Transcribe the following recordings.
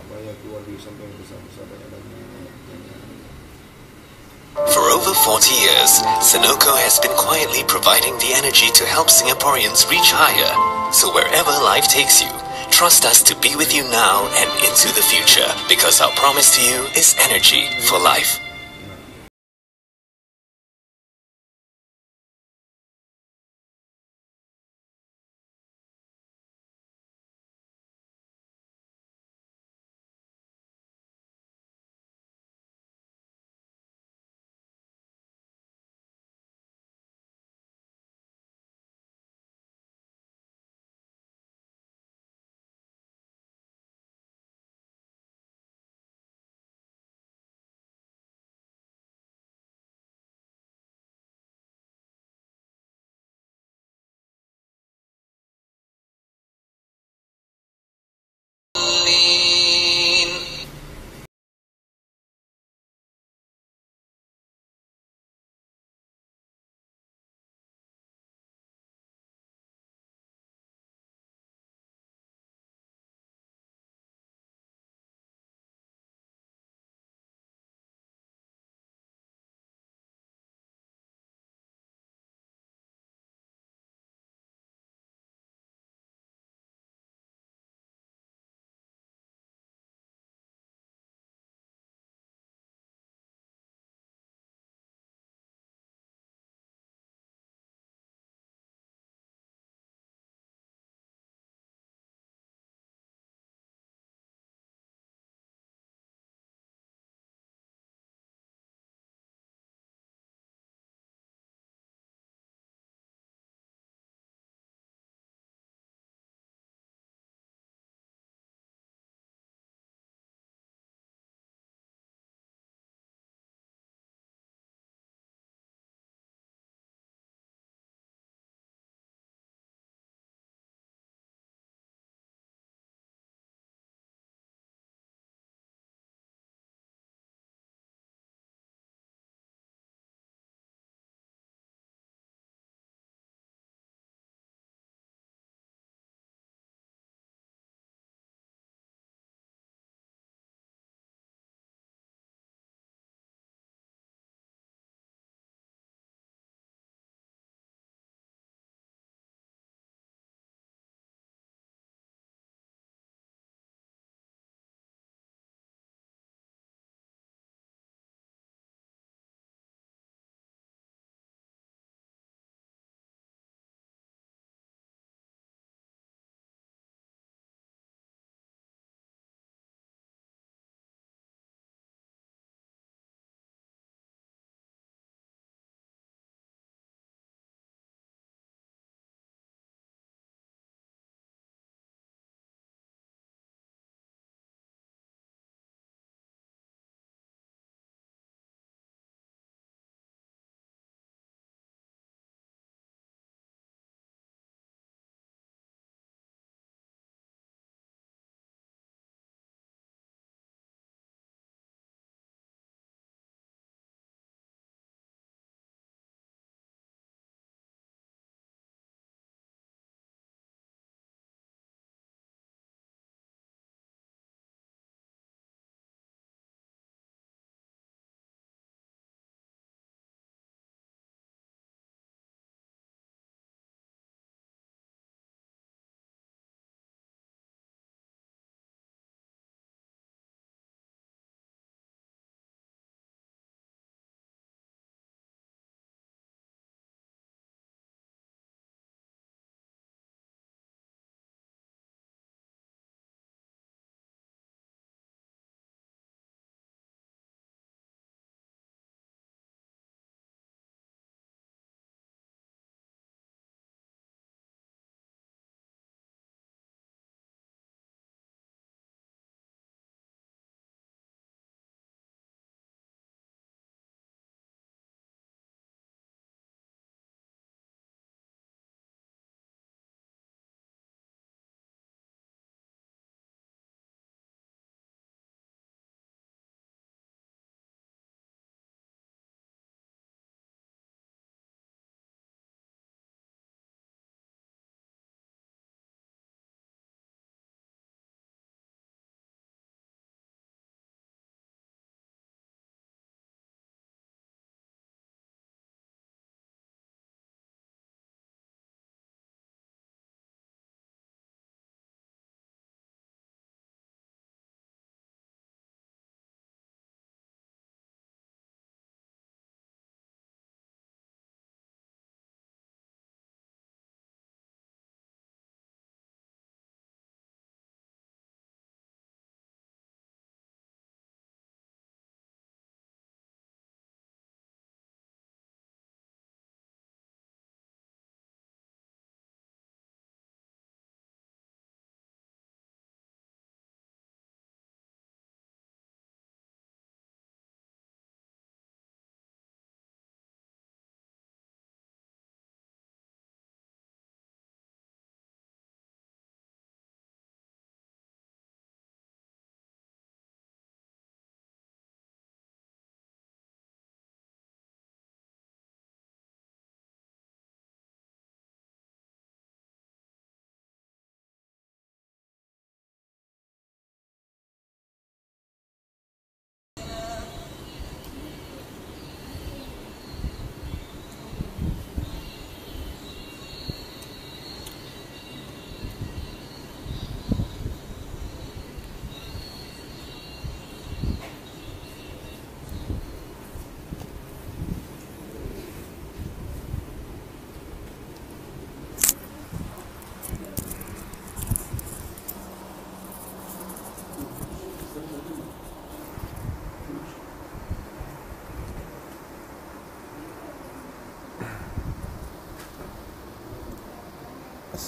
apa ya, keluar sampai besar-besar dan For over 40 years, Sunoco has been quietly providing the energy to help Singaporeans reach higher. So wherever life takes you, trust us to be with you now and into the future, because our promise to you is energy for life.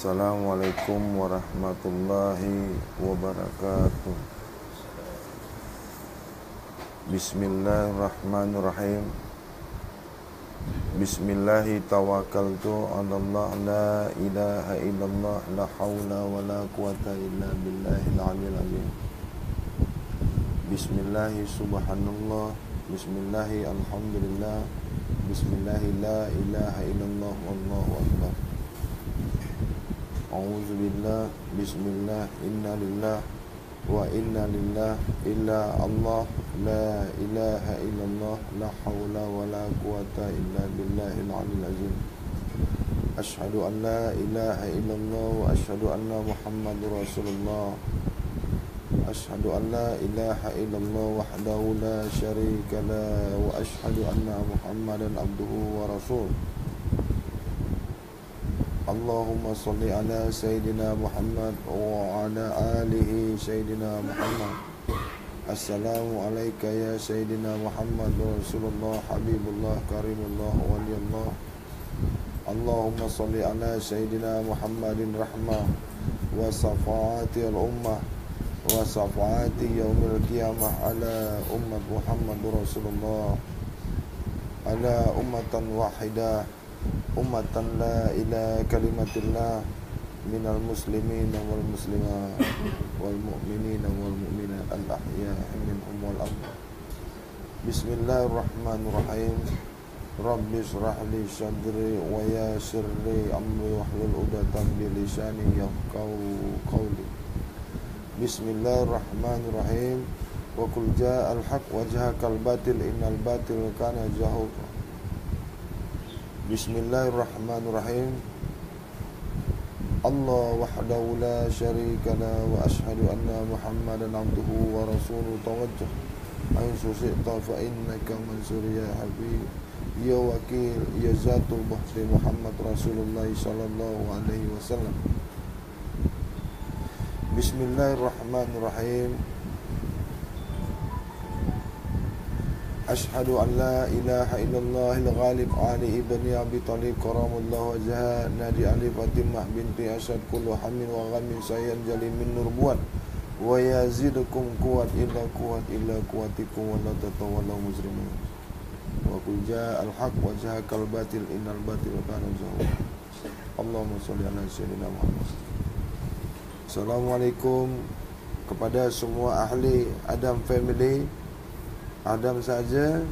Assalamualaikum warahmatullahi wabarakatuh. Bismillahirrahmanirrahim. Bismillahi tawakkaltu 'alallah la ilaha illallah la haula wala quwata illa billahil aliyyil azim. Bismillahi subhanallah. Bismillahi alhamdulillah. Bismillahi la ilaha illallah wallahu akbar. A'udzubillah. Bismillah. Inna lillah wa inna lillah illa Allah la ilaha illallah la hawla wa la quwata illa billahil aliyyil azim. Asyhadu an la ilaha illallah wa asyhadu anna Muhammadur Rasulullah. Asyhadu an la ilaha illallah wahdahu la syarika la wa asyhadu anna Muhammadan abduhu wa rasul. Allahumma salli ala Sayyidina Muhammad wa ala alihi Sayyidina Muhammad. Assalamu alayka ya Sayyidina Muhammad Rasulullah Habibullah Karimullah Waliyullah. Allahumma salli ala Sayyidina Muhammadin rahmah wa safa'ati al-ummah wa safa'ati yaumil qiyamah ala ummat Muhammad Rasulullah ala ummatan wahidah ummatan la ila kalimatillah minal muslimin wal muslimat wal mu'minin wal mu'minat al ahya'i minhum wal amwat. Bismillahirrahmanirrahim. Rabbi shrah li sadri wa yassir li amri wahlul 'uqdatam min lisani yafqahu qawli. Bismillahirrahmanirrahim. Wa qul ja'al haqq wa jahaqal batil innal batil kana zahuqa. Bismillahirrahmanirrahim. Allah wahdahu la syarika la wa asyhadu anna Muhammadan abduhu wa rasuluhu. Tawajjah aisu syi'ta fa innaka mansur ya habib ya wakil ya zatul bahri Muhammad Rasulullah sallallahu alaihi wasallam. Bismillahirrahmanirrahim. Ashhadu an la ilaha illallah al-ghalib Ali ibni Abi Talib karamullah wajah Nadi Ali Fatimah binti Asad kullu hamin wa ghamin sayyan jali min nurbuat wa yazidukum quwat illa quwatikum wa la tatawallaw muzrimin wa qul ja'al haqq wa jahaqal batil innal batila kana zahuqa. Allahumma shalli ala sayyidina Muhammad. Assalamualaikum kepada semua ahli Adam Family, Adam saja,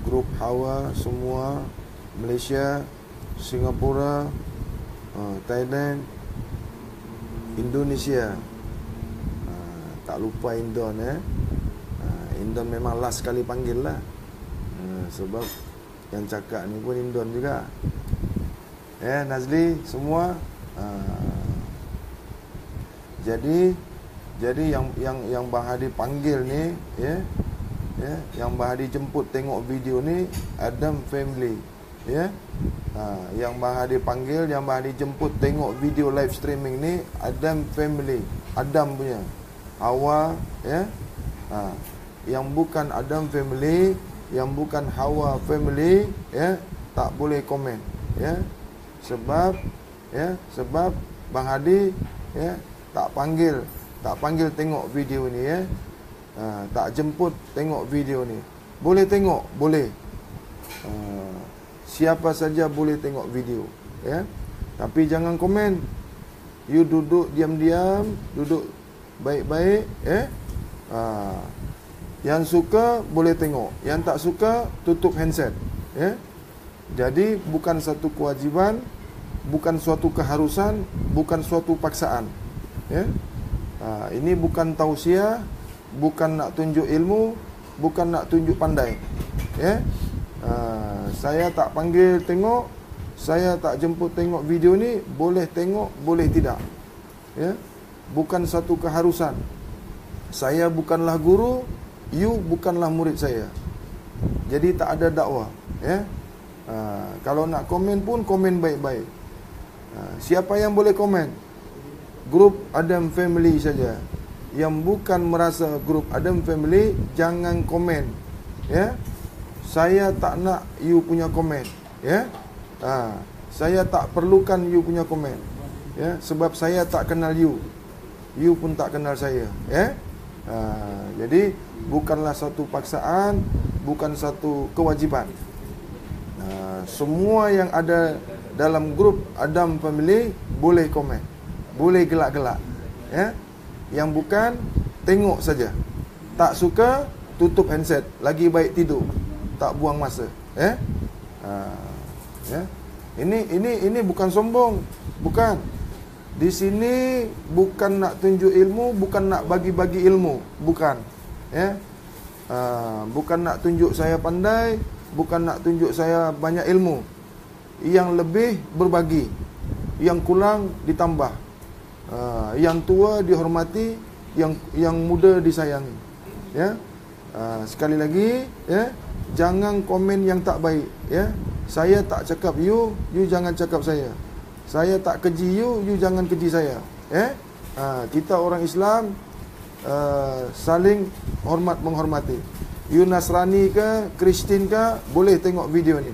grup Hawa semua, Malaysia, Singapura, Thailand, Indonesia. Tak lupa Indon Indon memang last kali panggil lah. Sebab yang cakap ni pun Indon juga. Nazli semua. Jadi yang Bang Hadi panggil ni, yang Bang Hadi jemput tengok video ni Adam Family, yang Bang Hadi panggil, yang Bang Hadi jemput tengok video live streaming ni Adam Family, Adam punya. Hawa, yang bukan Adam Family, yang bukan Hawa Family, tak boleh komen, sebab Bang Hadi tak panggil tengok video ni, tak jemput tengok video ni. Boleh tengok, boleh. Siapa saja boleh tengok video, tapi jangan komen. You duduk diam-diam, duduk baik-baik, Yang suka boleh tengok, yang tak suka tutup handset, Jadi bukan satu kewajiban, bukan suatu keharusan, bukan suatu paksaan, ini bukan tausiah, bukan nak tunjuk ilmu, bukan nak tunjuk pandai, saya tak panggil tengok, saya tak jemput tengok video ni. Boleh tengok, boleh tidak, bukan satu keharusan. Saya bukanlah guru, you bukanlah murid saya, jadi tak ada dakwah, kalau nak komen pun komen baik-baik. Siapa yang boleh komen? Grup Adam Family saja. Yang bukan merasa grup Adam Family, jangan komen, Saya tak nak you punya komen, Saya tak perlukan you punya komen. Ya, sebab saya tak kenal you. You pun tak kenal saya, ya. Jadi bukanlah satu paksaan, bukan satu kewajiban. Semua yang ada dalam grup Adam Family boleh komen, boleh gelak-gelak, ya. Yang bukan, tengok saja. Tak suka, tutup handset. Lagi baik tidur, tak buang masa, ya. Ya. Ini bukan sombong, bukan. Di sini bukan nak tunjuk ilmu, bukan nak bagi-bagi ilmu, bukan, ya. Bukan nak tunjuk saya pandai, bukan nak tunjuk saya banyak ilmu. Yang lebih berbagi, yang kurang ditambah. Yang tua dihormati, yang muda disayangi, ya. Sekali lagi, ya, jangan komen yang tak baik, ya. Saya tak cakap you jangan cakap saya. Saya tak keji you jangan keji saya, ya. Kita orang Islam saling hormat menghormati. You Nasrani ke, Kristian ke, boleh tengok video ni.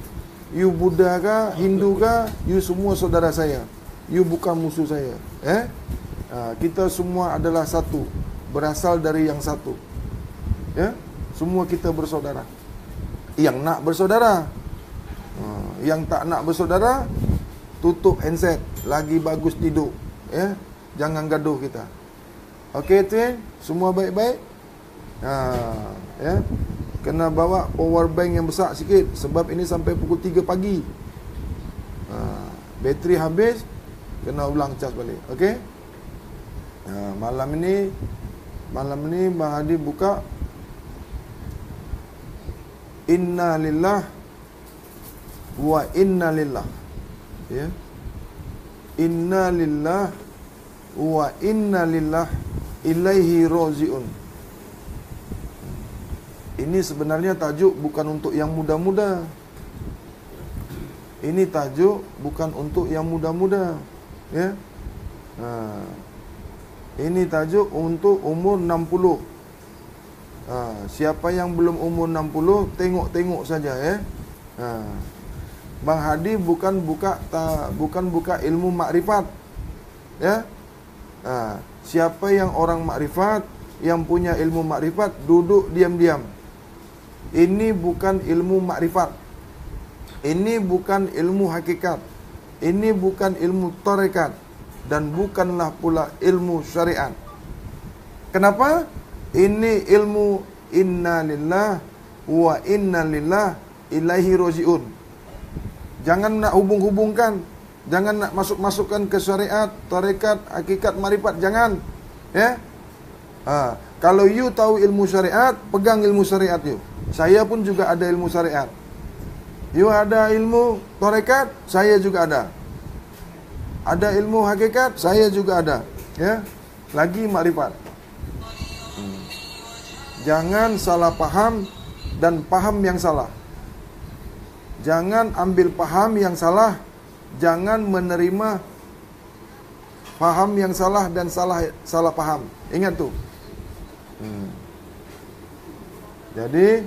You Buddha ke, Hindu ke, you semua saudara saya. You bukan musuh saya, ya. Kita semua adalah satu, berasal dari yang satu, ya. Semua kita bersaudara. Yang nak bersaudara, yang tak nak bersaudara, tutup handset, lagi bagus tidur, ya. Jangan gaduh kita. Okey tuan, semua baik-baik. Ya. Kena bawa power bank yang besar sikit, sebab ini sampai pukul 3 pagi. Bateri habis, kena ulang cas balik. Okey. Malam ini Bang Hadi buka Inna lillah wa inna lillah, ya. Inna lillah wa inna lillah ilaihi raji'un. Ini sebenarnya tajuk bukan untuk yang muda-muda. Ini tajuk bukan untuk yang muda-muda, ya. Ini tajuk untuk umur 60. Siapa yang belum umur 60, tengok-tengok saja, ya. Bang Hadi bukan buka ilmu makrifat, ya. Siapa yang orang makrifat, yang punya ilmu makrifat, duduk diam-diam. Ini bukan ilmu makrifat. Ini bukan ilmu hakikat. Ini bukan ilmu tarekat, dan bukanlah pula ilmu syariat. Kenapa? Ini ilmu inna lillah wa inna lillah ilaihi raji'un. Jangan nak hubung-hubungkan, jangan nak masuk-masukkan ke syariat, tarekat, hakikat, marifat, jangan, ya. Kalau you tahu ilmu syariat, pegang ilmu syariat you. Saya pun juga ada ilmu syariat. You ada ilmu tarekat, saya juga ada. Ada ilmu hakikat, saya juga ada, ya. Lagi marifat. Jangan salah paham dan paham yang salah. Jangan ambil paham yang salah, jangan menerima paham yang salah dan salah paham. Ingat tu. Jadi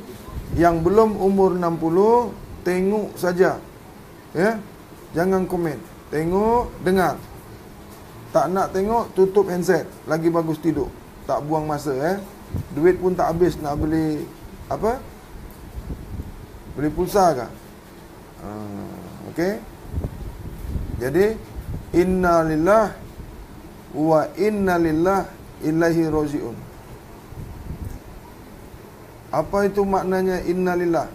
yang belum umur 60, tengok saja, ya. Jangan komen. Tengok, dengar. Tak nak tengok, tutup handset. Lagi bagus tidur. Tak buang masa, ya. Duit pun tak habis nak beli apa? Beli pulsa ke? Okey. Jadi inna lillah wa inna lillah ilaihi raji'un. Apa itu maknanya inna lillah?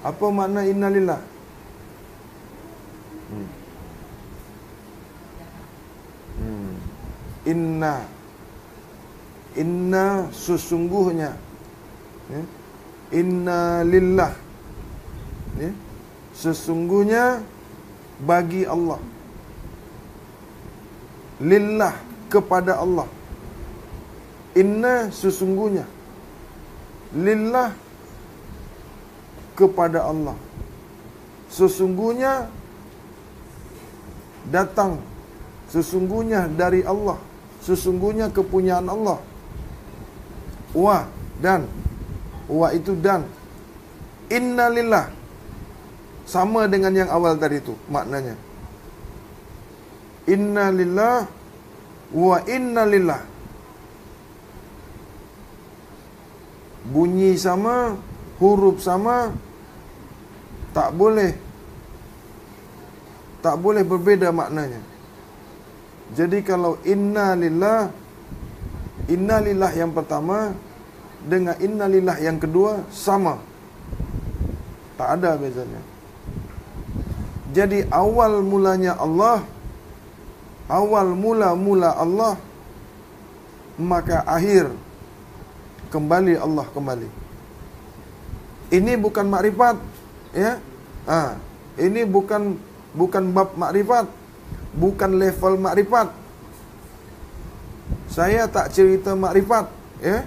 Apa makna inna lillah? Inna sesungguhnya, ya? Inna lillah, ya? Sesungguhnya bagi Allah. Lillah, kepada Allah. Inna sesungguhnya, lillah, kepada Allah. Sesungguhnya datang, sesungguhnya dari Allah, sesungguhnya kepunyaan Allah. Wa, dan. Wa itu dan. Inna lillah. Sama dengan yang awal tadi tu maknanya. Inna lillah wa inna lillah. Bunyi sama, huruf sama, tak boleh berbeza maknanya. Jadi kalau inna lillah yang pertama dengan inna lillah yang kedua sama. Tak ada bezanya. Jadi awal mulanya Allah, awal mula Allah, maka akhir kembali Allah kembali. Ini bukan makrifat, ya. Ini bukan bab makrifat, bukan level makrifat. Saya tak cerita makrifat, ya.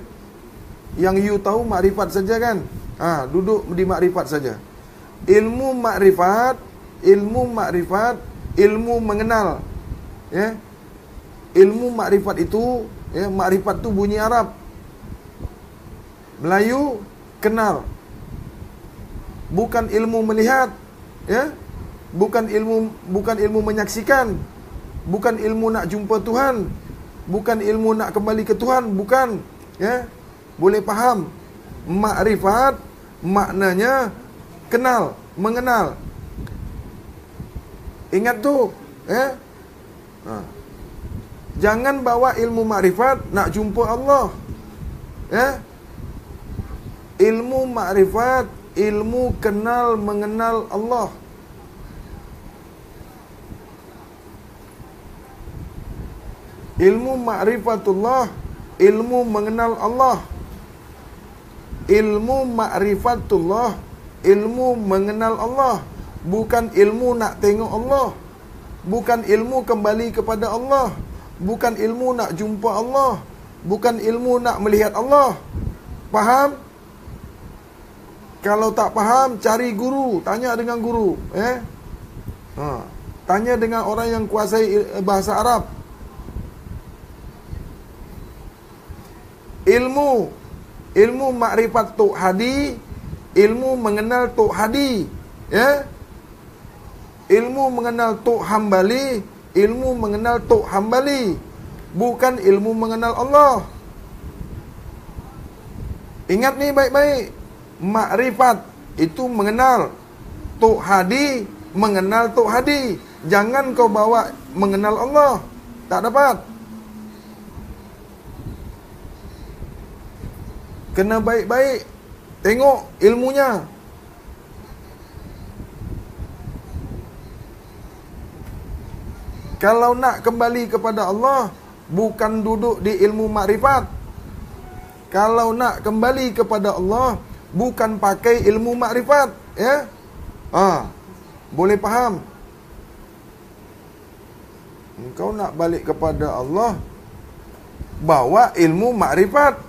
Yang you tahu makrifat saja kan? Duduk di makrifat saja. Ilmu makrifat, ilmu mengenal, ya. Ilmu makrifat itu, ya, makrifat tu bunyi Arab. Melayu kenal. Bukan ilmu melihat, ya. Bukan ilmu menyaksikan. Bukan ilmu nak jumpa Tuhan. Bukan ilmu nak kembali ke Tuhan, bukan, ya. Boleh faham? Makrifat maknanya kenal, mengenal. Ingat tu, ya. Jangan bawa ilmu makrifat nak jumpa Allah, ya. Ilmu makrifat, ilmu kenal mengenal Allah. Ilmu ma'rifatullah, ilmu mengenal Allah. Ilmu ma'rifatullah, ilmu mengenal Allah. Bukan ilmu nak tengok Allah. Bukan ilmu kembali kepada Allah. Bukan ilmu nak jumpa Allah. Bukan ilmu nak melihat Allah. Faham? Kalau tak faham, cari guru. Tanya dengan guru, tanya dengan orang yang kuasai bahasa Arab. Ilmu makrifat Tok Hadi, ilmu mengenal Tok Hadi, ya. Ilmu mengenal Tok Hambali, ilmu mengenal Tok Hambali, bukan ilmu mengenal Allah. Ingat ni baik-baik. Makrifat itu mengenal Tok Hadi, mengenal Tok Hadi. Jangan kau bawa mengenal Allah. Tak dapat. Kena baik-baik tengok ilmunya. Kalau nak kembali kepada Allah, bukan duduk di ilmu makrifat. Kalau nak kembali kepada Allah, bukan pakai ilmu makrifat, ya. Boleh faham? Engkau nak balik kepada Allah, bawa ilmu makrifat.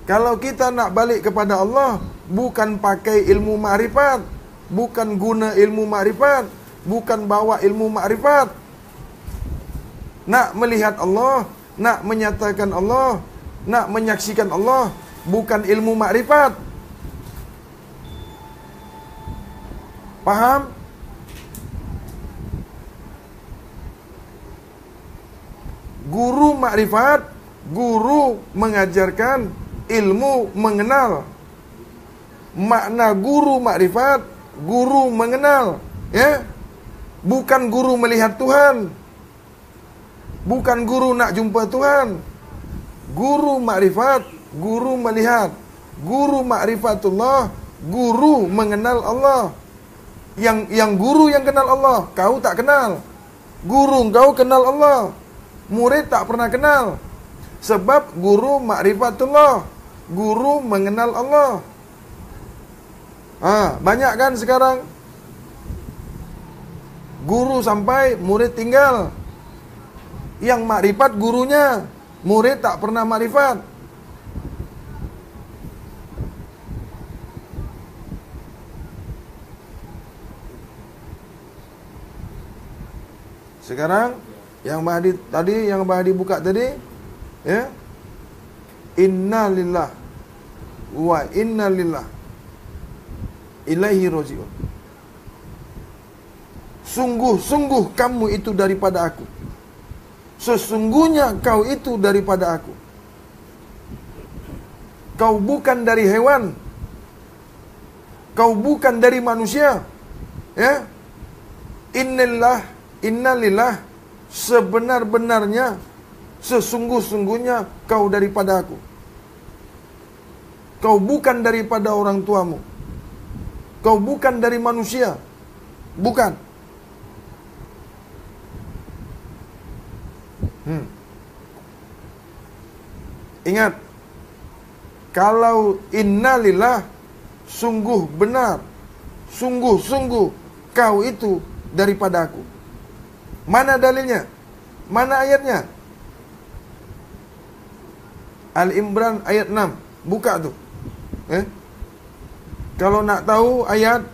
Kalau kita nak balik kepada Allah, bukan pakai ilmu makrifat, bukan guna ilmu makrifat, bukan bawa ilmu makrifat. Nak melihat Allah, nak menyatakan Allah, nak menyaksikan Allah, bukan ilmu makrifat. Faham? Guru makrifat, guru mengajarkan ilmu mengenal. Makna guru makrifat, guru mengenal, ya. Bukan guru melihat Tuhan. Bukan guru nak jumpa Tuhan. Guru makrifat, guru melihat. Guru makrifatullah, guru mengenal Allah. Yang guru yang kenal Allah, kau tak kenal. Guru kau kenal Allah, murid tak pernah kenal. Sebab guru makrifatullah, guru mengenal Allah. Banyak kan sekarang guru sampai murid tinggal. Yang makrifat gurunya, murid tak pernah makrifat. Sekarang yang Bahadi buka tadi, ya. Inna lillah wa inna lillah. ilaihi raji'un. Sungguh-sungguh kamu itu daripada aku. Sesungguhnya kau itu daripada aku. Kau bukan dari hewan. Kau bukan dari manusia. Ya. Innalillah, sebenar-benarnya, sesungguh-sungguhnya kau daripada aku. Kau bukan daripada orang tuamu. Kau bukan dari manusia. Bukan. Ingat, kalau innalillah, sungguh benar, sungguh-sungguh kau itu daripada aku. Mana dalilnya? Mana ayatnya? Al-Imran ayat 6. Buka tu. Kalau nak tahu ayat,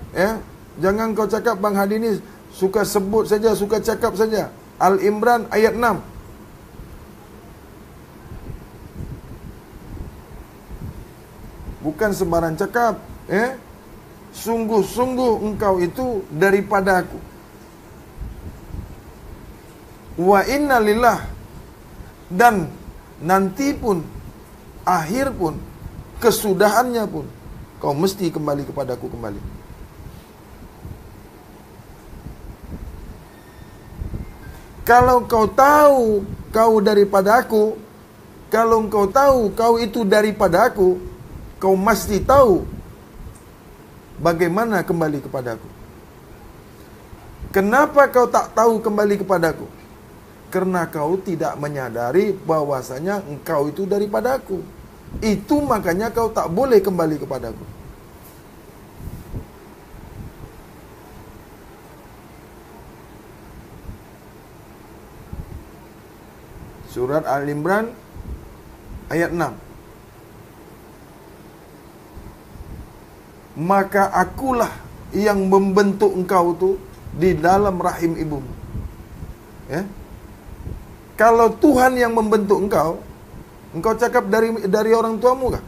jangan kau cakap Bang Hadi ni suka sebut saja, suka cakap saja. Al-Imran ayat 6. Bukan sembarang cakap. Sungguh-sungguh engkau itu daripada aku. Wa inna lillah, dan nanti pun, akhir pun, kesudahannya pun, kau mesti kembali kepada aku kembali. Kalau kau tahu kau daripada aku, kalau kau tahu kau itu daripada aku, kau mesti tahu bagaimana kembali kepada aku. Kenapa kau tak tahu kembali kepada aku? Karena kau tidak menyadari bahwasanya engkau itu daripada aku. Itu makanya kau tak boleh kembali kepada aku. Surat Al-Imran ayat 6. Maka akulah yang membentuk engkau tu di dalam rahim ibumu. Ya. Kalau Tuhan yang membentuk engkau, engkau cakap dari orang tuamu kah?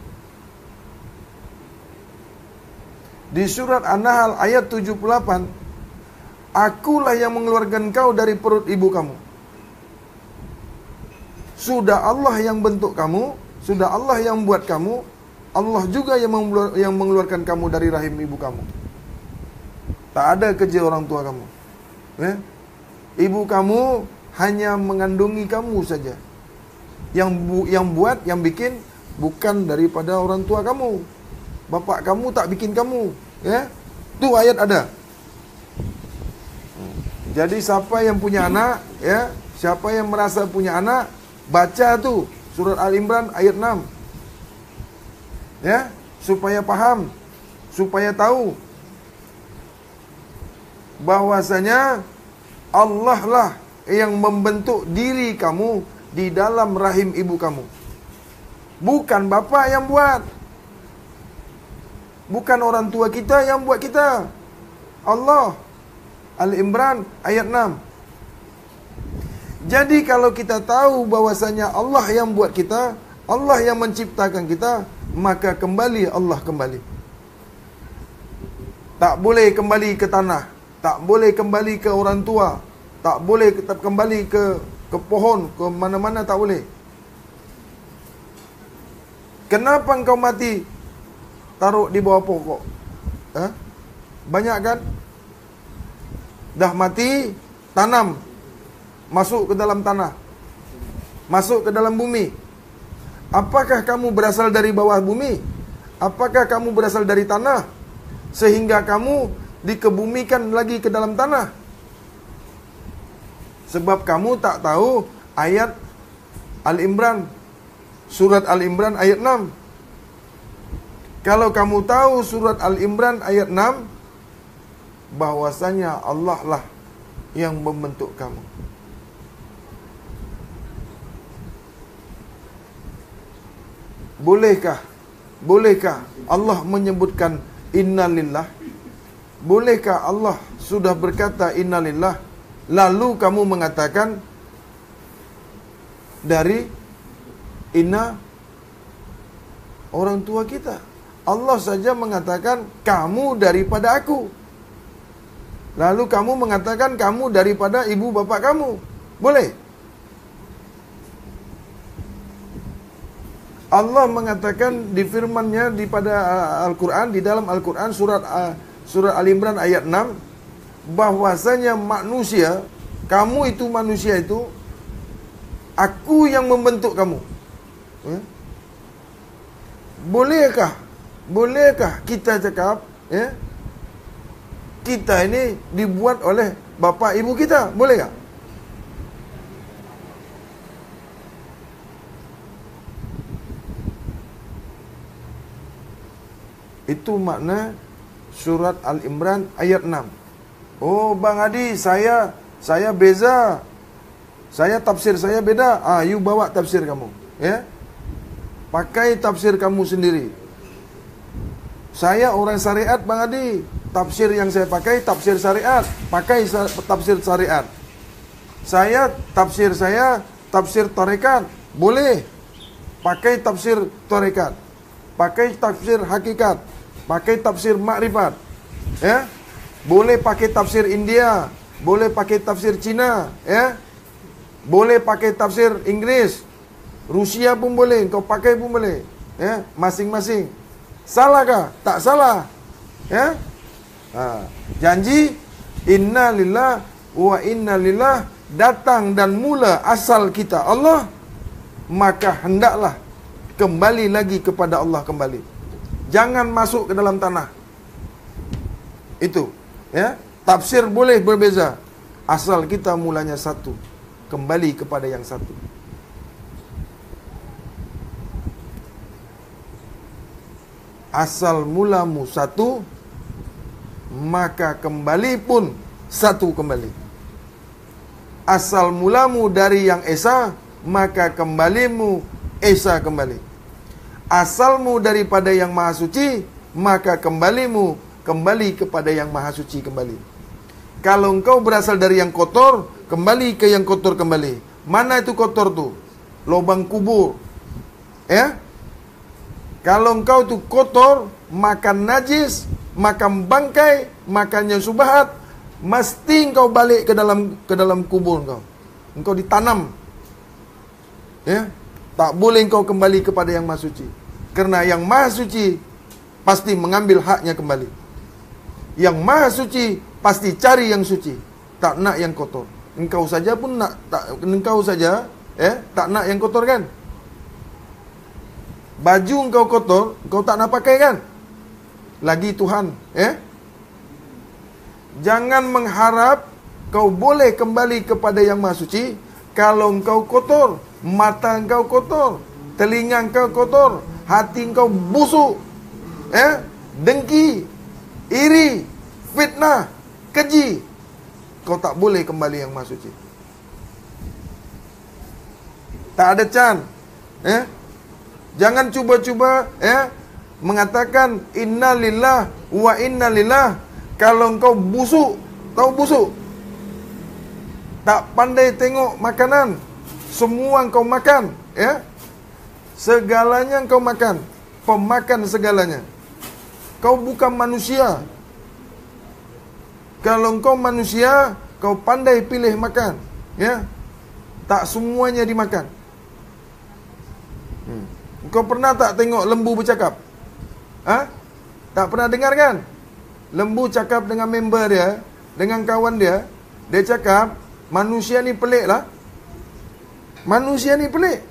Di surat An-Nahl ayat 78, akulah yang mengeluarkan engkau dari perut ibu kamu. Sudah Allah yang bentuk kamu, sudah Allah yang buat kamu, Allah juga yang mengeluarkan kamu dari rahim ibu kamu. Tak ada kerja orang tua kamu. Ibu kamu hanya mengandungi kamu saja. Yang buat, yang bikin bukan daripada orang tua kamu. Bapak kamu tak bikin kamu. Tu ayat ada. Jadi siapa yang punya anak, siapa yang merasa punya anak, baca tu surat Al-Imran ayat 6. Supaya faham, supaya tahu bahwasanya Allah lah yang membentuk diri kamu di dalam rahim ibu kamu. Bukan bapa yang buat. Bukan orang tua kita yang buat kita. Allah. Al-Imran ayat 6. Jadi kalau kita tahu bahwasanya Allah yang buat kita, Allah yang menciptakan kita, maka kembali Allah kembali. Tak boleh kembali ke tanah, tak boleh kembali ke orang tua, tak boleh kembali ke pohon, ke mana-mana tak boleh. Kenapa engkau mati taruh di bawah pokok? Banyak kan? Dah mati, tanam, masuk ke dalam tanah, masuk ke dalam bumi. Apakah kamu berasal dari bawah bumi? Apakah kamu berasal dari tanah? Sehingga kamu dikebumikan lagi ke dalam tanah. Sebab kamu tak tahu ayat Al-Imran, surat Al-Imran ayat 6. Kalau kamu tahu surat Al-Imran ayat 6, bahwasanya Allah lah yang membentuk kamu. Bolehkah Allah menyebutkan innalillah? Bolehkah Allah sudah berkata innalillah, lalu kamu mengatakan dari inna orang tua kita? Allah saja mengatakan kamu daripada aku. Lalu kamu mengatakan kamu daripada ibu bapa kamu. Boleh? Allah mengatakan di firman-Nya di pada Al-Quran, di dalam Al-Quran surat Ali Imran ayat 6, bahwasanya manusia, kamu itu manusia itu, aku yang membentuk kamu. Ya? Bolehkah kita cakap, ya, kita ini dibuat oleh bapa ibu kita? Boleh tak? Itu makna surat Al-Imran ayat 6. Oh Bang Adi, saya beza. Tafsir saya beda. You bawa tafsir kamu, ya. Pakai tafsir kamu sendiri. Saya orang syariat Bang Adi. Tafsir yang saya pakai tafsir syariat. Pakai tafsir syariat. Tafsir saya tafsir tarekat. Boleh. Pakai tafsir tarekat. Pakai tafsir hakikat. Pakai tafsir makrifat. Ya. Boleh pakai tafsir India. Boleh pakai tafsir Cina, ya. Boleh pakai tafsir Inggris. Rusia pun boleh, kau pakai pun boleh. Ya, masing-masing. Salahkah? Tak salah. Ya. Janji inna lillah wa inna lillah datang dan mula asal kita Allah, maka hendaklah kembali lagi kepada Allah kembali. Jangan masuk ke dalam tanah. Itu, ya. Tafsir boleh berbeza, asal kita mulanya satu. Kembali kepada yang satu. Asal mulamu satu, maka kembali pun satu kembali. Asal mulamu dari yang esa, maka kembalimu esa kembali. Asalmu daripada yang maha suci, maka kembalimu kembali kepada yang maha suci kembali. Kalau engkau berasal dari yang kotor, kembali ke yang kotor kembali. Mana itu kotor tu? Lubang kubur. Ya? Kalau engkau tu kotor, makan najis, makan bangkai, makannya subhat, mesti engkau balik ke dalam kubur engkau. Engkau ditanam. Ya? Tak boleh engkau kembali kepada yang maha suci. Karena yang maha suci pasti mengambil haknya kembali. Yang maha suci pasti cari yang suci, tak nak yang kotor. Engkau saja pun nak, engkau saja tak nak yang kotor kan? Baju engkau kotor, engkau tak nak pakai kan? Lagi Tuhan, Jangan mengharap kau boleh kembali kepada yang maha suci kalau engkau kotor, mata engkau kotor, telinga engkau kotor, hati engkau busuk, dengki, iri, fitnah, keji. Kau tak boleh kembali yang maha suci. Tak ada can. Jangan cuba-cuba mengatakan inna lillah wa inna lillah kalau engkau busuk, tahu busuk, tak pandai tengok makanan, semua engkau makan, segalanya engkau makan, pemakan segalanya. Kau bukan manusia. Kalau engkau manusia, kau pandai pilih makan, tak semuanya dimakan. Kau pernah tak tengok lembu bercakap? Tak pernah dengar kan? Lembu cakap dengan member dia, dengan kawan dia. Dia cakap, manusia ni pelik lah. Manusia ni pelik.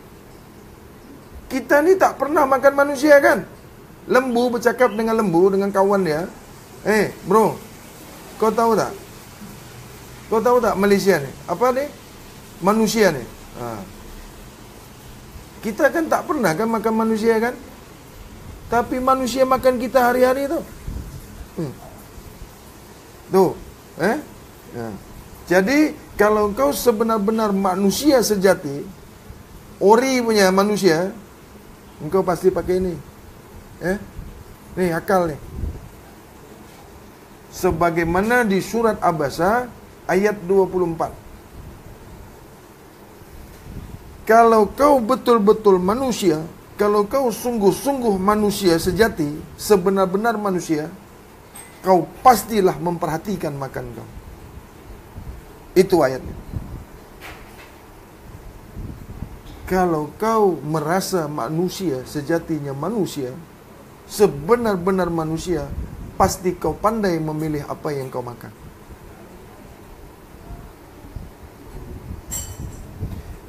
Kita ni tak pernah makan manusia kan? Lembu bercakap dengan lembu, dengan kawan dia. Bro, kau tahu tak? Kau tahu tak Malaysia ni? Apa ni? Manusia ni. Kita kan tak pernah kan makan manusia kan? Tapi manusia makan kita hari-hari tu. Tuh. Jadi, kalau kau sebenar-benar manusia sejati, ori punya manusia, engkau pasti pakai ini. Ni akal ni. Sebagaimana di surat Abasa ayat 24. Kalau kau betul-betul manusia, Kalau kau sungguh-sungguh manusia sejati, sebenar-benar manusia, kau pastilah memperhatikan makan kau. Itu ayatnya. Kalau kau merasa manusia sejatinya manusia, sebenar-benar manusia, pasti kau pandai memilih apa yang kau makan.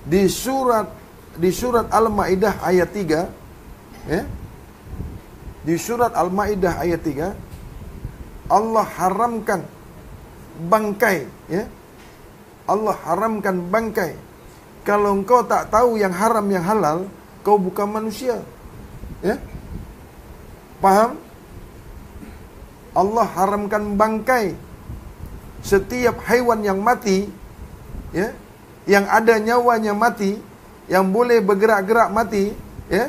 Di surat Al-Maidah ayat 3, ya. Di surat Al-Maidah ayat 3, Allah haramkan bangkai, ya. Allah haramkan bangkai. Kalau engkau tak tahu yang haram yang halal, kau bukan manusia. Ya? Paham? Allah haramkan bangkai. Setiap haiwan yang mati, ya, yang ada nyawanya mati, yang boleh bergerak-gerak mati, ya,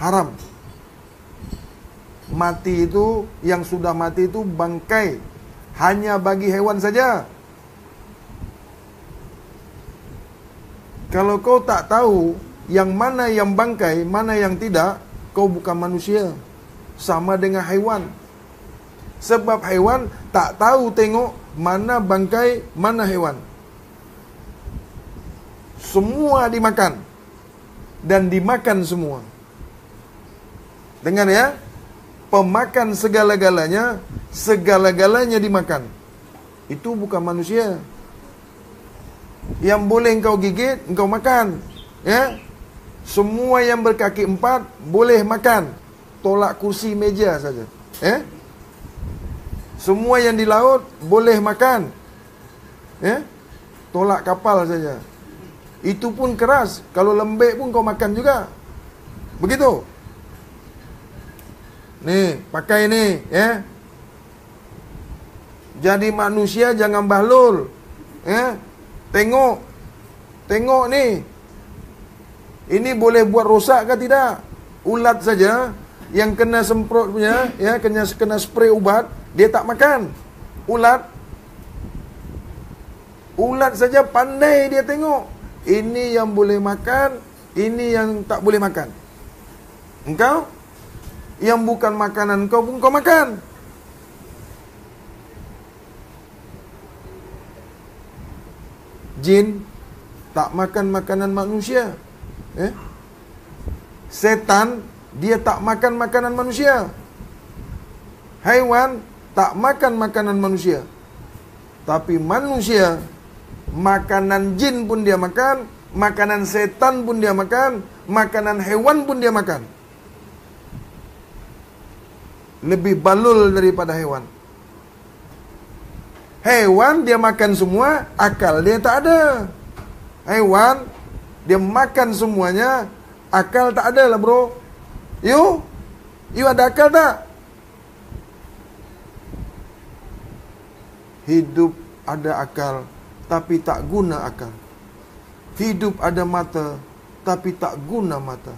haram. Mati itu, yang sudah mati itu bangkai, hanya bagi hewan saja. Kalau kau tak tahu yang mana yang bangkai, mana yang tidak, kau bukan manusia. Sama dengan haiwan. Sebab haiwan tak tahu tengok mana bangkai, mana hewan. Semua dimakan. Dan dimakan semua. Dengar ya. Pemakan segala-galanya, segala-galanya dimakan. Itu bukan manusia. Yang boleh engkau gigit, engkau makan. Ya. Semua yang berkaki 4 boleh makan. Tolak kursi meja saja. Ya. Semua yang di laut boleh makan. Ya. Tolak kapal saja. Itu pun keras. Kalau lembek pun kau makan juga. Begitu. Nih, pakai ni, ya. Jadi manusia jangan bahlul. Ya. Tengok ni. Ini boleh buat rosak ke tidak? Ulat saja yang kena semprot punya, ya, kena spray ubat, dia tak makan. Ulat saja pandai dia tengok. Ini yang boleh makan, ini yang tak boleh makan. Engkau yang bukan makanan kau pun kau makan. Jin tak makan makanan manusia. Setan dia tak makan makanan manusia. Haiwan tak makan makanan manusia. Tapi manusia, makanan jin pun dia makan, makanan setan pun dia makan, makanan hewan pun dia makan. Lebih balul daripada hewan. Hewan dia makan semua, akal dia tak ada. Hewan dia makan semuanya, akal tak ada lah bro. You ada akal tak? Hidup ada akal, tapi tak guna akal. Hidup ada mata, tapi tak guna mata.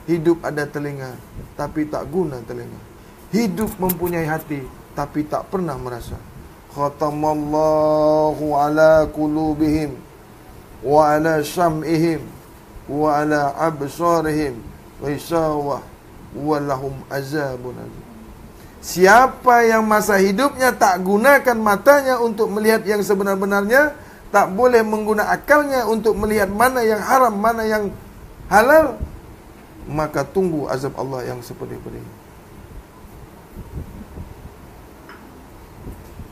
Hidup ada telinga, tapi tak guna telinga. Hidup mempunyai hati, tapi tak pernah merasa. Khatamallahu ala qulubihim wa ala sam'ihim wa ala absarihim ghisawah wa lahum azabun azim. Siapa yang masa hidupnya tak gunakan matanya untuk melihat yang sebenar-benarnya, tak boleh menggunakan akalnya untuk melihat mana yang haram, mana yang halal, maka tunggu azab Allah yang sepedih-pedihnya.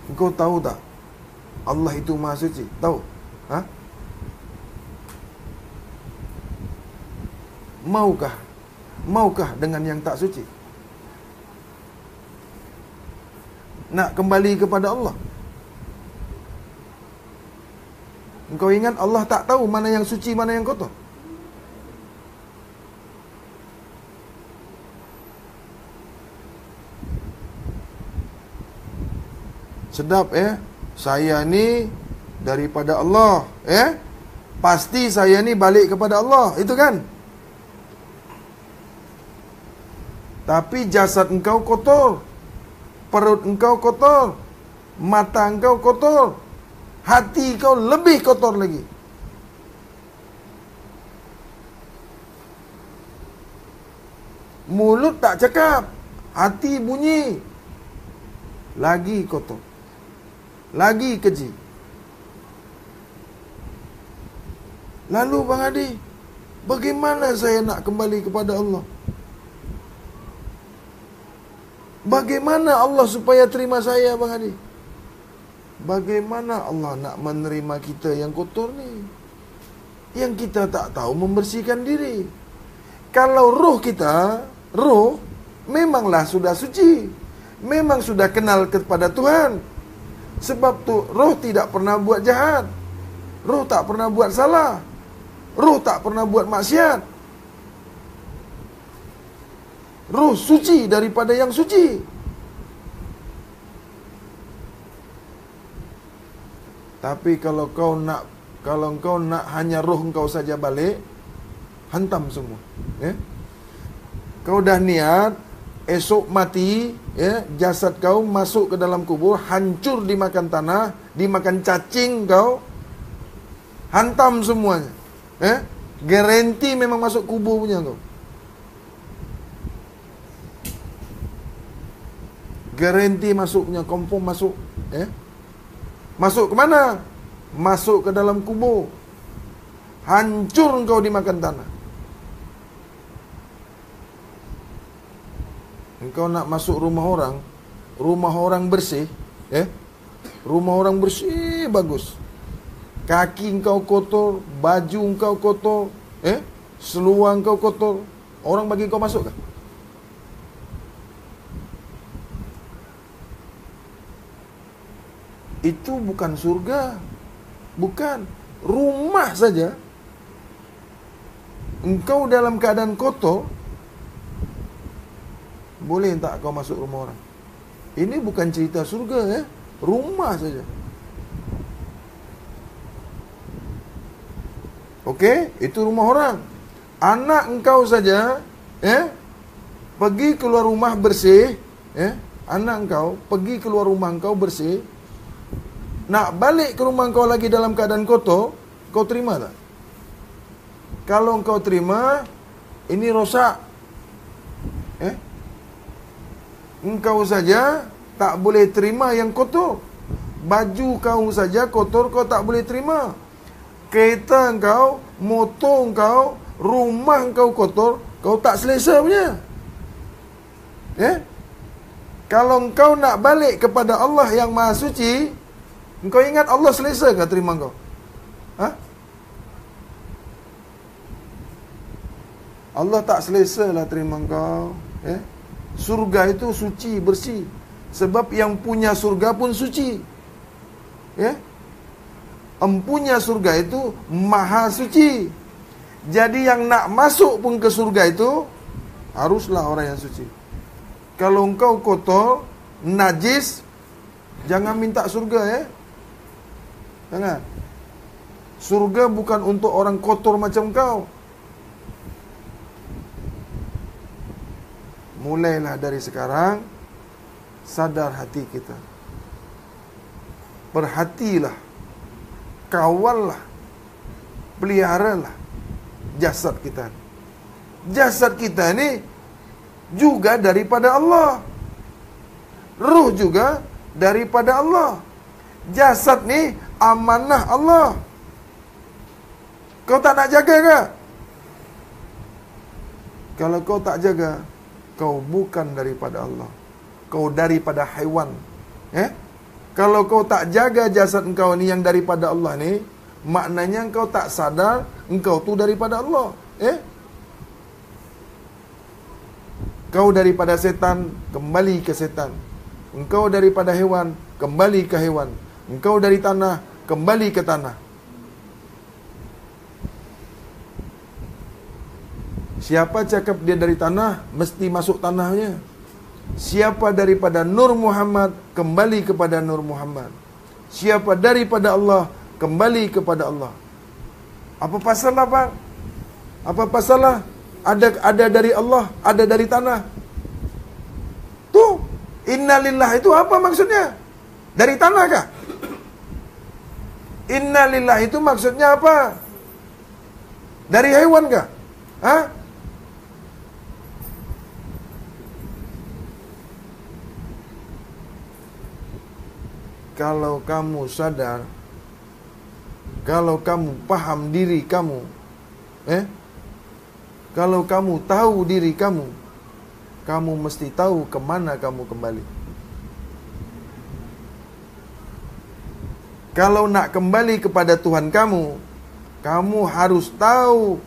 Engkau tahu tak? Allah itu Maha Suci. Tahu? Ha? Maukah dengan yang tak suci? Nak kembali kepada Allah? Engkau ingat Allah tak tahu mana yang suci, mana yang kotor? Sedap saya ni daripada Allah, pasti saya ni balik kepada Allah, itu kan? Tapi jasad engkau kotor, perut engkau kotor, mata engkau kotor, hati engkau lebih kotor lagi. Mulut tak cakap, hati bunyi, lagi kotor, lagi keji. Lalu Bang Hadi, bagaimana saya nak kembali kepada Allah? Bagaimana Allah supaya terima saya, Bang Hadi? Bagaimana Allah nak menerima kita yang kotor ni? Yang kita tak tahu membersihkan diri. Kalau roh kita, roh memanglah sudah suci, memang sudah kenal kepada Tuhan. Sebab tu roh tidak pernah buat jahat, roh tak pernah buat salah, roh tak pernah buat maksiat. Roh suci daripada yang suci. Tapi kalau kau nak hanya roh kau saja balik, hantam semua. Ya? Kau dah niat esok mati, ya, jasad kau masuk ke dalam kubur, hancur dimakan tanah, dimakan cacing kau, hantam semuanya. Ya? Garanti memang masuk kubur punya kau. Garanti masuknya, confirm masuk. Ya? Masuk ke mana? Masuk ke dalam kubur. Hancur engkau dimakan tanah. Engkau nak masuk rumah orang bersih, rumah orang bersih bagus. Kaki engkau kotor, baju engkau kotor, seluar engkau kotor. Orang bagi kau masuk ke? Itu bukan surga. Bukan. Rumah saja engkau dalam keadaan kotor, boleh tak kau masuk rumah orang? Ini bukan cerita surga, rumah saja. Okey, itu rumah orang. Anak engkau saja, pergi keluar rumah bersih, anak engkau pergi keluar rumah engkau bersih, nak balik ke rumah engkau lagi dalam keadaan kotor, kau terima tak? Kalau engkau terima, ini rosak. Engkau saja tak boleh terima yang kotor. Baju kau saja kotor, kau tak boleh terima. Kereta engkau, motor engkau, rumah engkau kotor, kau tak selesa punya. Kalau engkau nak balik kepada Allah yang Maha Suci, engkau ingat Allah selesa ke terima engkau? Allah tak selesa lah terima engkau. Surga itu suci, bersih. Sebab yang punya surga pun suci. Empunya surga itu maha suci. Jadi yang nak masuk pun ke surga itu haruslah orang yang suci. Kalau engkau kotor, najis, jangan minta surga, Jangan. Surga bukan untuk orang kotor macam kau. Mulailah dari sekarang, sadar hati kita. Perhatilah, kawallah, peliharalah jasad kita. Jasad kita ni juga daripada Allah. Ruh juga daripada Allah. Jasad ni amanah Allah. Kau tak nak jaga ke? Kalau kau tak jaga, kau bukan daripada Allah. Kau daripada haiwan. Kalau kau tak jaga jasad engkau ni yang daripada Allah ni, maknanya engkau tak sadar engkau tu daripada Allah. Kau daripada setan, kembali ke setan. Engkau daripada hewan, kembali ke hewan. Engkau dari tanah, kembali ke tanah. Siapa cakap dia dari tanah, mesti masuk tanahnya. Siapa daripada Nur Muhammad, kembali kepada Nur Muhammad. Siapa daripada Allah, kembali kepada Allah. Apa pasal lah, bang? Apa pasal lah? Ada dari Allah, ada dari tanah. Tu, innalillah itu apa maksudnya? Dari tanah kah? Innalillah itu maksudnya apa? Dari hewan kah? kalau kamu sadar, kalau kamu paham diri kamu, kalau kamu tahu diri kamu, kamu mesti tahu kemana kamu kembali. Kalau nak kembali kepada Tuhan kamu, kamu harus tahu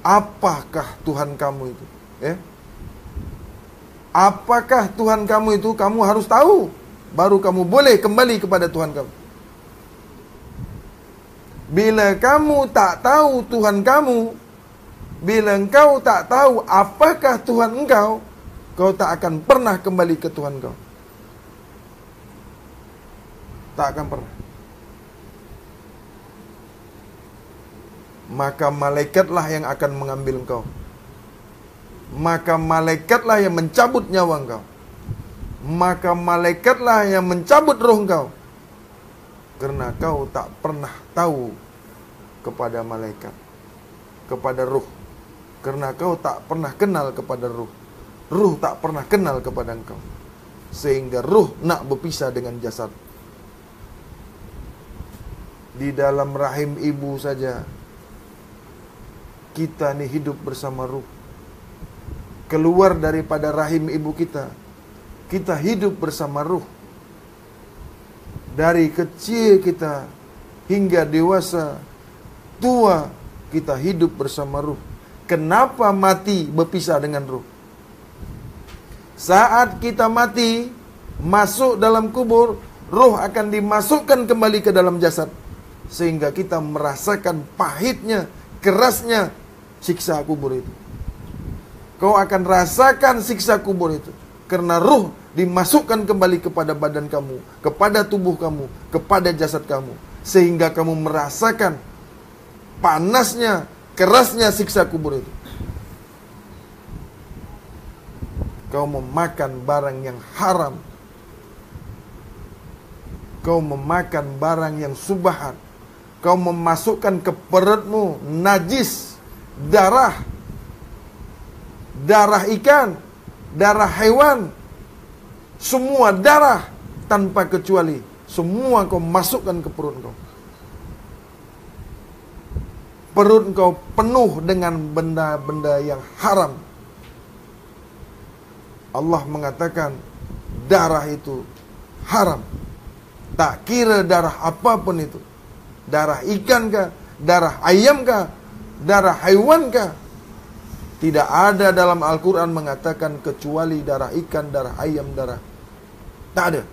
apakah Tuhan kamu itu. Apakah Tuhan kamu itu, kamu harus tahu. Baru kamu boleh kembali kepada Tuhan kamu. Bila kamu tak tahu Tuhan kamu, bila engkau tak tahu apakah Tuhan engkau, kau tak akan pernah kembali ke Tuhan kau. Tak akan pernah. Maka malaikatlah yang akan mengambil engkau. Maka malaikatlah yang mencabut nyawa engkau. Maka malaikatlah yang mencabut roh engkau. Karena kau tak pernah tahu kepada malaikat, kepada roh. Karena kau tak pernah kenal kepada roh. Roh tak pernah kenal kepada engkau. Sehingga roh nak berpisah dengan jasad. Di dalam rahim ibu saja kita ni hidup bersama ruh. Keluar daripada rahim ibu kita, kita hidup bersama ruh. Dari kecil kita hingga dewasa, tua, kita hidup bersama ruh. Kenapa mati berpisah dengan ruh? Saat kita mati, masuk dalam kubur, ruh akan dimasukkan kembali ke dalam jasad. Sehingga kita merasakan pahitnya, kerasnya siksa kubur itu. Kau akan rasakan siksa kubur itu. Karena ruh dimasukkan kembali kepada badan kamu, kepada tubuh kamu, kepada jasad kamu. Sehingga kamu merasakan panasnya, kerasnya siksa kubur itu. Kau memakan barang yang haram. Kau memakan barang yang subahat. Kau memasukkan ke perutmu najis, darah, darah ikan, darah hewan, semua darah tanpa kecuali. Semua kau masukkan ke perut kau. Perut kau penuh dengan benda-benda yang haram. Allah mengatakan darah itu haram. Tak kira darah apapun itu. Darah ikan kah, darah ayam kah, darah haiwan kah. Tidak ada dalam Al-Quran mengatakan kecuali darah ikan, darah ayam, darah. Tak ada.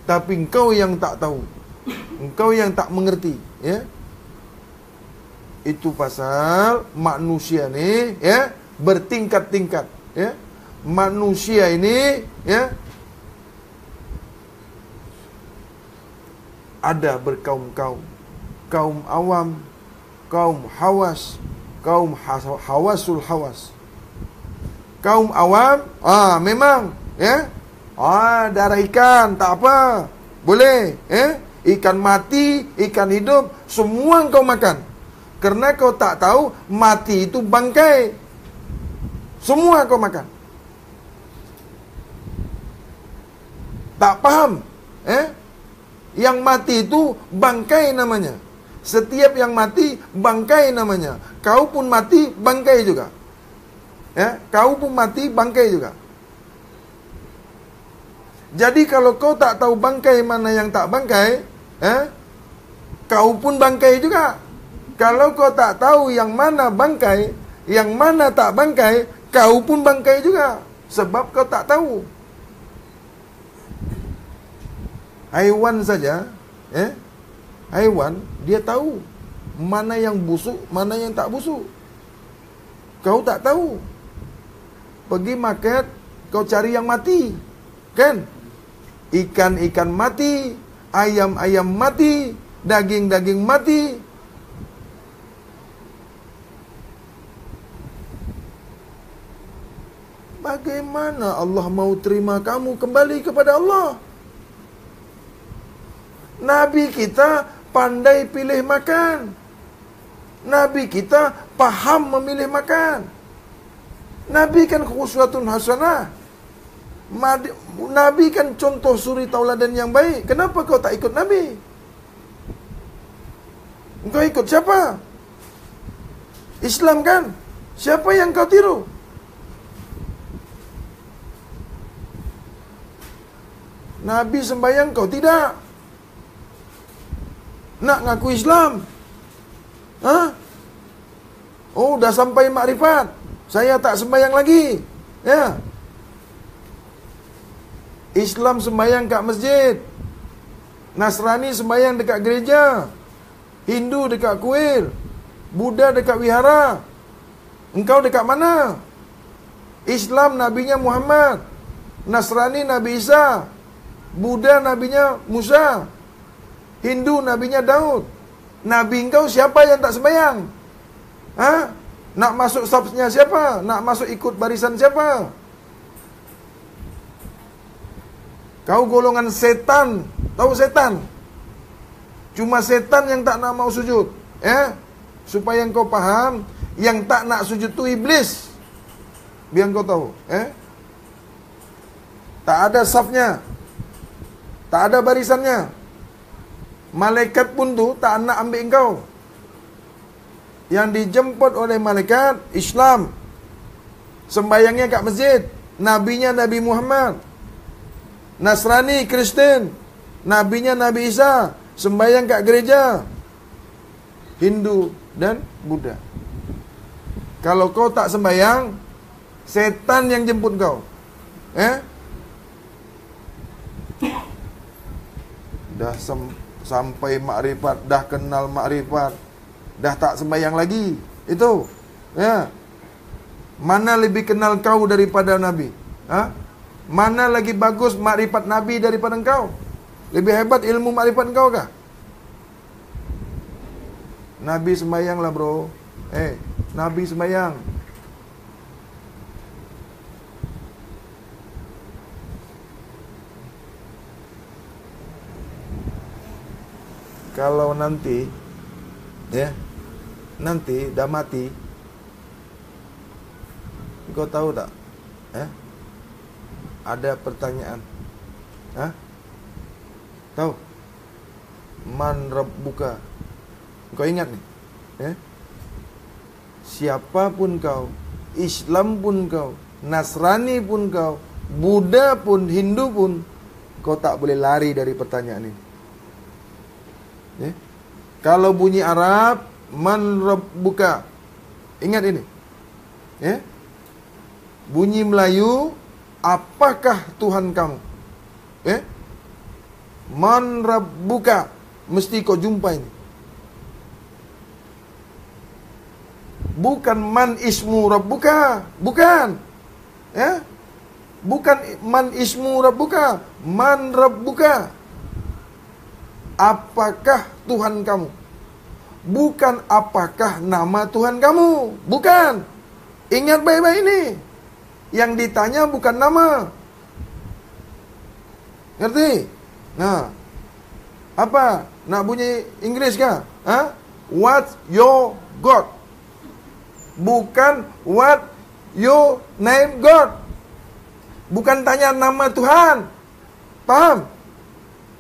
Tapi engkau yang tak tahu, engkau yang tak mengerti, ya. Itu pasal manusia ni, ya, bertingkat-tingkat, ya. Manusia ini, ya, ada berkaum-kaum. Kaum awam, kaum hawas, kaum hawasul hawas. Kaum awam, memang, ya, darah ikan, tak apa, boleh, ikan mati, ikan hidup, semua kau makan. Karena kau tak tahu mati itu bangkai. Semua kau makan. Tak paham, yang mati itu bangkai namanya. Setiap yang mati bangkai namanya. Kau pun mati bangkai juga. Ya, kau pun mati bangkai juga. Jadi kalau kau tak tahu bangkai mana yang tak bangkai, kau pun bangkai juga. Kalau kau tak tahu yang mana bangkai, yang mana tak bangkai, kau pun bangkai juga. Sebab kau tak tahu. Haiwan saja, haiwan dia tahu mana yang busuk, mana yang tak busuk. Kau tak tahu. Pergi market, kau cari yang mati, kan? Ikan-ikan mati, ayam-ayam mati, daging-daging mati. Bagaimana Allah mau terima kamu kembali kepada Allah? Nabi kita pandai pilih makan. Nabi kita paham memilih makan. Nabi kan uswatun hasanah. Nabi kan contoh suri tauladan yang baik. Kenapa kau tak ikut Nabi? Engkau ikut siapa? Islam kan? Siapa yang kau tiru? Nabi sembahyang, kau tidak. Nak ngaku Islam? Oh, dah sampai makrifat. Saya tak sembahyang lagi. Ya. Islam sembahyang kat masjid. Nasrani sembahyang dekat gereja. Hindu dekat kuil. Buddha dekat wihara. Engkau dekat mana? Islam nabinya Muhammad. Nasrani Nabi Isa. Buddha nabinya Musa. Hindu nabinya Daud. Nabi engkau siapa yang tak sembahyang? Nak masuk safnya siapa? Nak masuk ikut barisan siapa? Kau golongan setan. Tahu setan? Cuma setan yang tak nak mau sujud. Supaya engkau paham, yang tak nak sujud tu iblis. Biar engkau tahu. Tak ada safnya. Tak ada barisannya. Malaikat pun tu tak nak ambil engkau. Yang dijemput oleh malaikat Islam. Sembayangnya kat masjid. Nabinya Nabi Muhammad. Nasrani, Kristen, nabinya Nabi Isa. Sembayang kat gereja. Hindu dan Buddha. Kalau kau tak sembayang, setan yang jemput kau. Dah sampai makrifat, dah kenal makrifat, dah tak sembahyang lagi. Itu. Mana lebih kenal kau daripada Nabi? Mana lagi bagus makrifat Nabi daripada engkau? Lebih hebat ilmu makrifat engkau kah? Nabi sembahyang lah bro. Nabi sembahyang. Kalau nanti nanti dah mati, kau tahu tak? Ada pertanyaan. Tahu? Man Rabbuka. Kau ingat ni? Siapapun kau, Islam pun kau, Nasrani pun kau, Buddha pun, Hindu pun, kau tak boleh lari dari pertanyaan ini. Kalau bunyi Arab, Man Rabbuka. Ingat ini. Bunyi Melayu, apakah Tuhan kamu? Man Rabbuka. Mesti kau jumpa ini. Bukan man ismu Rabbuka. Bukan. Bukan man ismu Rabbuka. Man Rabbuka. Apakah Tuhan kamu? Bukan apakah nama Tuhan kamu. Bukan. Ingat baik-baik ini. Yang ditanya bukan nama. Ngerti? Apa? Nak bunyi Inggeris kah? What's your God? Bukan what your name God. Bukan tanya nama Tuhan. Paham?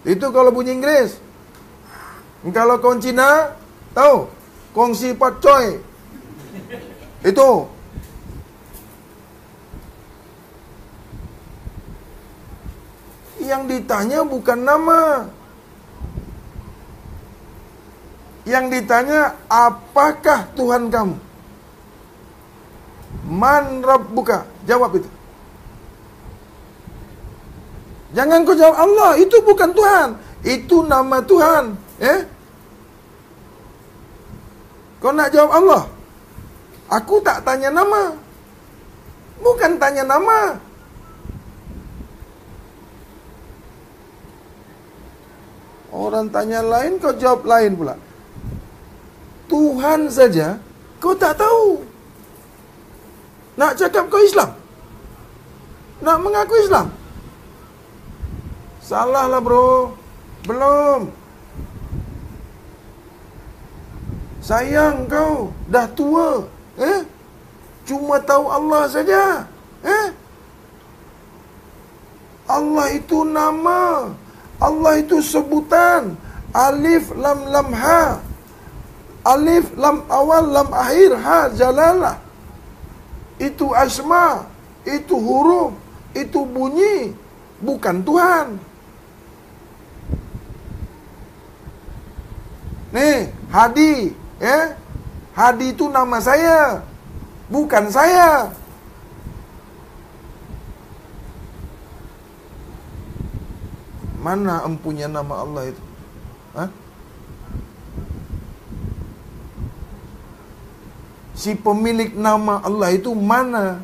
Itu kalau bunyi Inggeris. Kalau kau Cina, tahu? Kongsi Pat Choi. Itu. Yang ditanya bukan nama. Yang ditanya, apakah Tuhan kamu? Man Rabbuka. Jawab itu. Jangan kau jawab Allah, itu bukan Tuhan. Itu nama Tuhan. Kau nak jawab Allah. Aku tak tanya nama. Bukan tanya nama. Orang tanya lain, kau jawab lain pula. Tuhan saja kau tak tahu. Nak cakap kau Islam? Nak mengaku Islam? Salah lah bro. Belum. Sayang kau, dah tua. Cuma tahu Allah saja. Allah itu nama, Allah itu sebutan. Alif lam lam ha, alif lam awal lam akhir, ha jalalah. Itu asma, itu huruf, itu bunyi, bukan Tuhan. Nih, Hadi, ya. Hadi itu nama saya, bukan saya. Mana empunya nama Allah itu? Hah? Si pemilik nama Allah itu mana?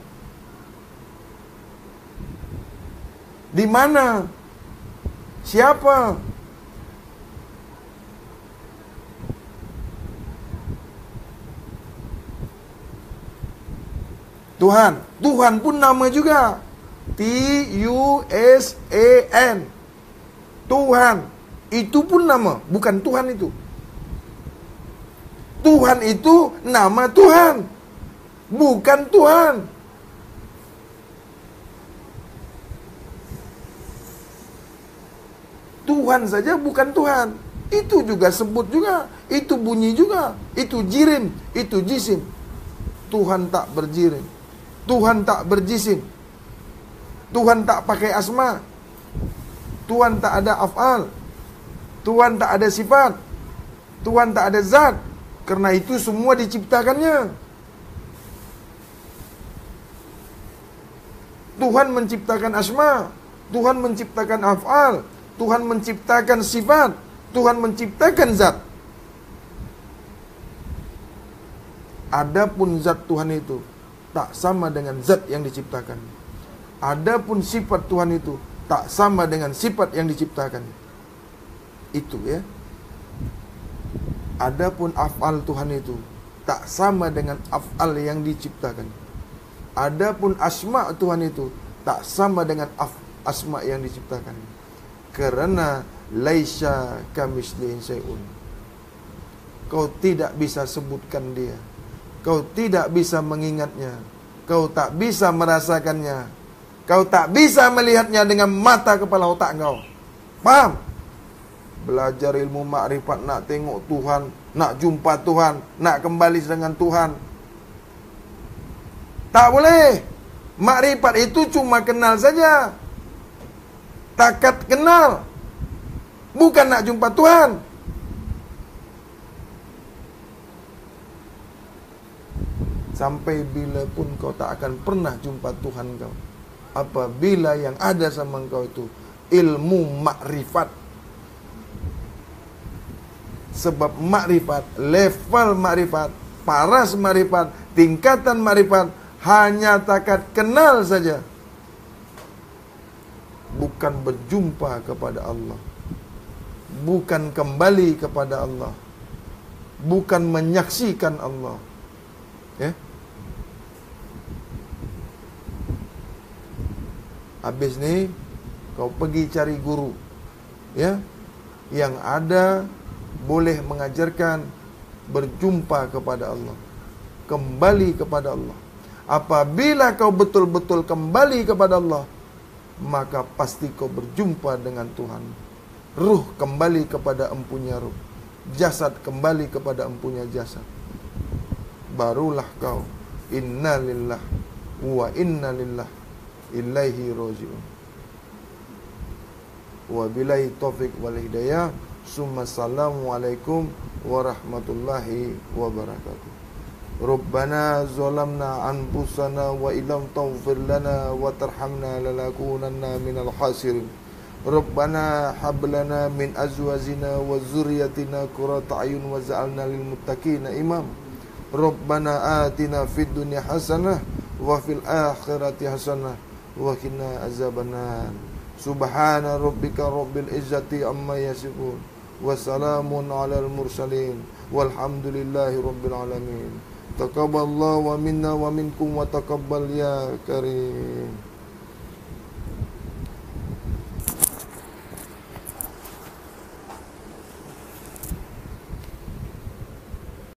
Di mana? Siapa? Tuhan. Tuhan pun nama juga. T-U-S-A-N. Tuhan. Itu pun nama, bukan Tuhan itu. Tuhan itu nama Tuhan, bukan Tuhan. Tuhan saja bukan Tuhan. Itu juga sebut juga, itu bunyi juga, itu jirim, itu jisim. Tuhan tak berjirim, Tuhan tak berjisim, Tuhan tak pakai asma, Tuhan tak ada af'al, Tuhan tak ada sifat, Tuhan tak ada zat. Karena itu semua diciptakannya. Tuhan menciptakan asma, Tuhan menciptakan af'al, Tuhan menciptakan sifat, Tuhan menciptakan zat. Adapun zat Tuhan itu tak sama dengan zat yang diciptakan. Adapun sifat Tuhan itu tak sama dengan sifat yang diciptakan. Itu ya. Adapun af'al Tuhan itu tak sama dengan af'al yang diciptakan. Adapun asma Tuhan itu tak sama dengan asma yang diciptakan. Karena laisa kamitslihi syai'un. Kau tidak bisa sebutkan dia. Kau tidak bisa mengingatnya. Kau tak bisa merasakannya. Kau tak bisa melihatnya dengan mata kepala otak kau. Paham? Belajar ilmu makrifat, nak tengok Tuhan, nak jumpa Tuhan, nak kembali dengan Tuhan. Tak boleh. Makrifat itu cuma kenal saja. Takat kenal, bukan nak jumpa Tuhan. Sampai bila pun kau tak akan pernah jumpa Tuhan kau, apabila yang ada sama kau itu ilmu makrifat. Sebab makrifat, level makrifat, paras makrifat, tingkatan makrifat hanya takat kenal saja, bukan berjumpa kepada Allah, bukan kembali kepada Allah, bukan menyaksikan Allah. Ya. Habis ni kau pergi cari guru, ya, yang ada boleh mengajarkan berjumpa kepada Allah, kembali kepada Allah. Apabila kau betul-betul kembali kepada Allah, maka pasti kau berjumpa dengan Tuhan. Ruh kembali kepada empunya ruh, jasad kembali kepada empunya jasad. Barulah kau innalillah wa innalillah ilaihi raji'un. Wa billahi taufiq wal hidayah. Assalamualaikum warahmatullahi wabarakatuh. Rabbana zalamna anfusana wa illam taghfir lana wa tarhamna lanakunanna minal khasirin. Rabbana hab lana min azwajina wa dzurriyyatina qurrata a'yun waj'alna lil muttaqina imam. Rabbana atina fid dunya hasanah wa fil akhirati hasanah wa qina azabannar. Subhana rabbika rabbil izzati amma yasifun wa salamun alal mursalin walhamdulillahi rabbil alamin. Taqabbalallahu wa minna wa minkum wa taqabbal ya karim.